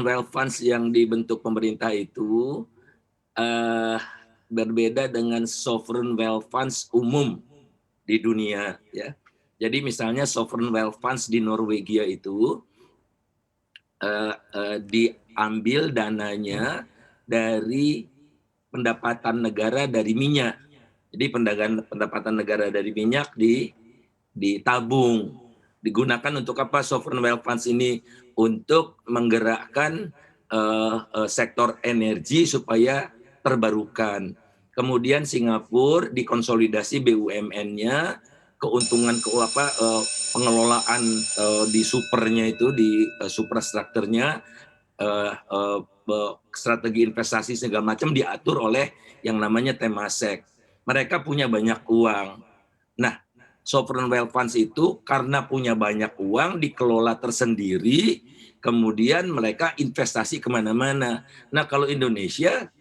Wealth funds yang dibentuk pemerintah itu eh, berbeda dengan sovereign wealth funds umum di dunia, ya. Jadi misalnya sovereign wealth funds di Norwegia itu diambil dananya dari pendapatan negara dari minyak. Jadi pendapatan negara dari minyak ditabung, digunakan untuk apa sovereign wealth funds ini? Untuk menggerakkan sektor energi supaya terbarukan. Kemudian Singapura dikonsolidasi BUMN-nya, keuntungan pengelolaan di supernya itu, di superstrukturnya, strategi investasi segala macam diatur oleh yang namanya Temasek. Mereka punya banyak uang. Nah, sovereign wealth funds itu karena punya banyak uang dikelola tersendiri, kemudian mereka investasi kemana-mana. Nah, kalau Indonesia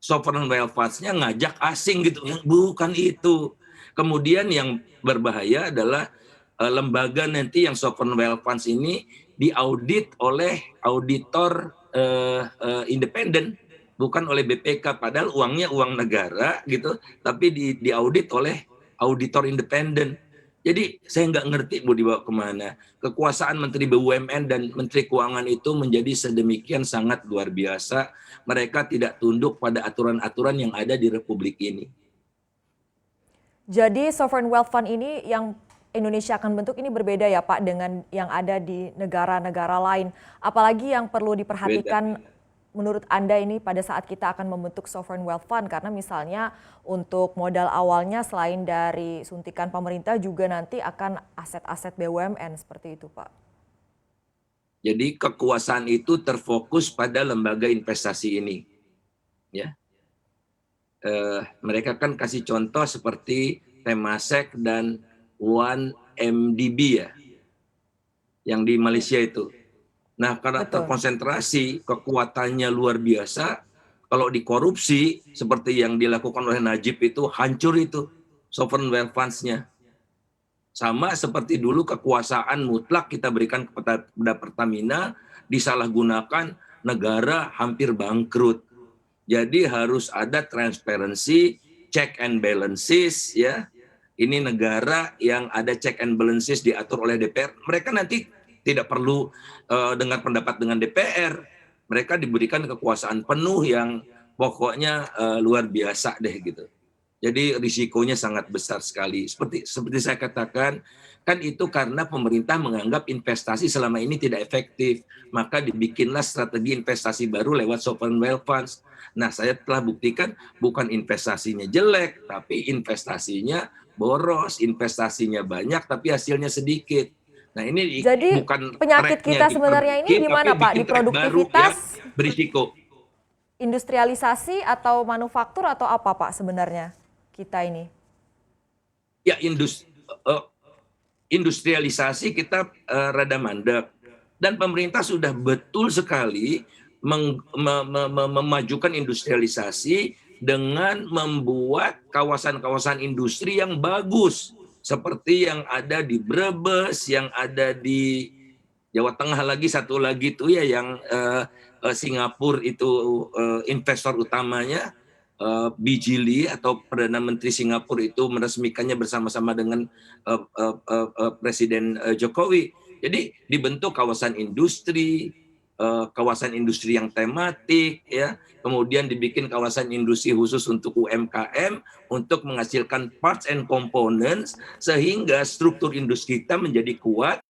sovereign wealth funds-nya ngajak asing gitu, bukan itu. Kemudian yang berbahaya adalah lembaga nanti yang sovereign wealth funds ini diaudit oleh auditor independen, bukan oleh BPK, padahal uangnya uang negara gitu, tapi diaudit oleh auditor independen. Jadi saya nggak ngerti mau dibawa kemana. Kekuasaan Menteri BUMN dan Menteri Keuangan itu menjadi sedemikian sangat luar biasa. Mereka tidak tunduk pada aturan-aturan yang ada di Republik ini. Jadi sovereign wealth fund ini yang Indonesia akan bentuk ini berbeda ya Pak dengan yang ada di negara-negara lain. Apalagi yang perlu Beda. diperhatikan menurut Anda ini pada saat kita akan membentuk sovereign wealth fund, karena misalnya untuk modal awalnya selain dari suntikan pemerintah juga nanti akan aset-aset BUMN seperti itu Pak. Jadi kekuasaan itu terfokus pada lembaga investasi ini. Ya, mereka kan kasih contoh seperti Temasek dan 1MDB ya, yang di Malaysia itu. Nah, karena Betul. terkonsentrasi, kekuatannya luar biasa, kalau dikorupsi seperti yang dilakukan oleh Najib itu, hancur itu sovereign wealth funds-nya. Sama seperti dulu kekuasaan mutlak kita berikan kepada Pertamina, disalahgunakan, negara hampir bangkrut. Jadi harus ada transparansi, check and balances, ya. Ini negara yang ada check and balances diatur oleh DPR. Mereka nanti tidak perlu dengar pendapat dengan DPR. Mereka diberikan kekuasaan penuh yang pokoknya luar biasa deh gitu. Jadi risikonya sangat besar sekali. Seperti saya katakan, kan itu karena pemerintah menganggap investasi selama ini tidak efektif. Maka dibikinlah strategi investasi baru lewat sovereign wealth funds. Nah, saya telah buktikan bukan investasinya jelek, tapi investasinya boros, investasinya banyak, tapi hasilnya sedikit. Nah, ini Jadi bukan penyakit tracknya kita sebenarnya diperbaiki, ini di tapi mana Pak? Di bikin track baru yang produktivitas, berisiko. industrialisasi atau manufaktur atau apa Pak sebenarnya kita ini? Ya, industrialisasi kita rada mandek. Dan pemerintah sudah betul sekali memajukan industrialisasi dengan membuat kawasan-kawasan industri yang bagus. Seperti yang ada di Brebes, yang ada di Jawa Tengah lagi, satu lagi itu ya yang Singapura itu investor utamanya, Bijili atau Perdana Menteri Singapura itu meresmikannya bersama-sama dengan Presiden Jokowi. Jadi dibentuk kawasan industri yang tematik, ya. Kemudian dibikin kawasan industri khusus untuk UMKM untuk menghasilkan parts and components sehingga struktur industri kita menjadi kuat.